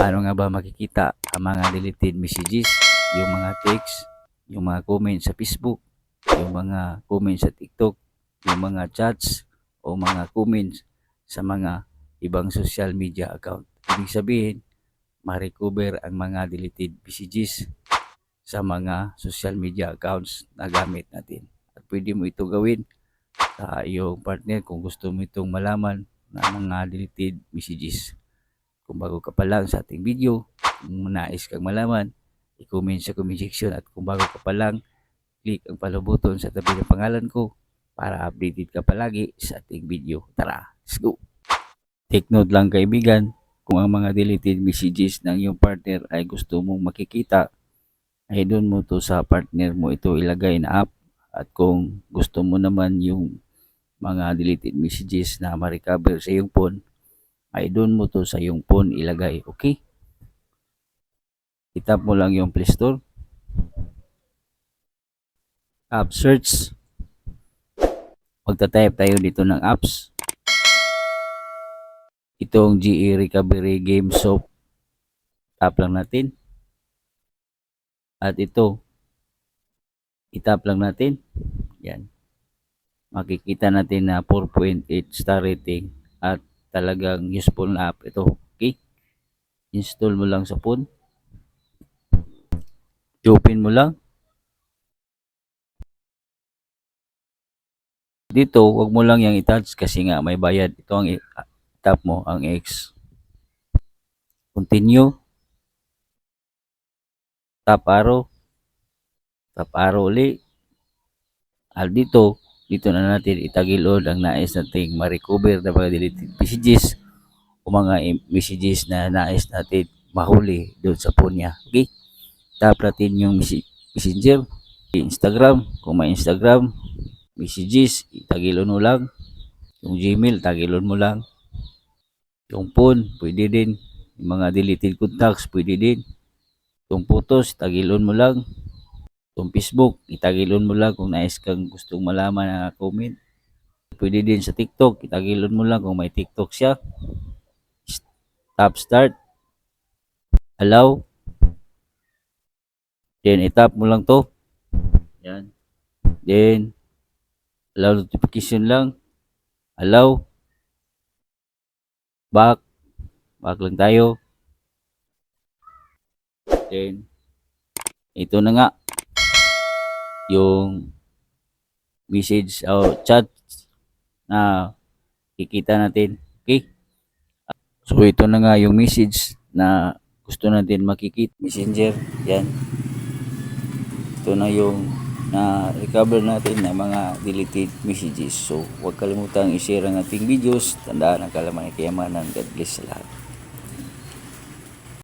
Paano nga ba makikita ang mga deleted messages, yung mga text, yung mga comments sa Facebook, yung mga comments sa TikTok, yung mga chats o mga comments sa mga ibang social media account. Ibig sabihin, ma-recover ang mga deleted messages sa mga social media accounts na gamit natin. At pwede mo ito gawin sa iyong partner kung gusto mo itong malaman na mga deleted messages. Kung bago ka pa lang sa ating video, kung nais kang malaman, i-comment sa comment section, at kung bago ka pa lang, click ang follow button sa tabi ng pangalan ko para updated ka palagi sa ating video. Tara, let's go! Take note lang kaibigan, kung ang mga deleted messages ng iyong partner ay gusto mong makikita, ay doon mo to sa partner mo ito ilagay na app. At kung gusto mo naman yung mga deleted messages na ma-recover sa iyong phone, ay doon mo to sa iyong phone ilagay. Okay? Itap mo lang yung Play Store. App search. Magta-type tayo dito ng apps. Itong GE Recovery Game Soap. Tap lang natin. At ito, itap lang natin. Yan. Makikita natin na 4.8 star rating at talagang useful na app ito. Okay? Install mo lang sa phone. I-open mo lang. Dito, wag mo lang yung i-touch kasi nga may bayad. Ito ang tap mo, ang X. Continue. Tap arrow. Tap arrow ulit. At dito na natin itagilod ang nais nating ma-recover na mga deleted messages o mga messages na nais natin mahuli doon sa phone niya. Okay? Tap natin yung messenger, Instagram, kung may Instagram, messages, itagilon mo lang. Yung Gmail, tagilon mo lang. Yung phone, pwede din. Yung mga deleted contacts, pwede din. Yung photos, tagilon mo lang. Yung Facebook, itagilon mo lang kung nais kang gustong malaman na comment. Pwede din sa TikTok, itagilon mo lang kung may TikTok siya. Tap start. Allow. Then, itap mo lang to. Yan. Then, allow notification lang. Allow. Back. Back lang tayo. Then, ito na nga. Yung message o chat na kikita natin. Okay? So, ito na nga yung message na gusto natin makikita. Messenger. Yan. Ito na yung na-recover natin ng mga deleted messages. So, huwag kalimutang i-share ang ating videos. Tandaan ang kalaman ng kayamanan. God bless sa lahat.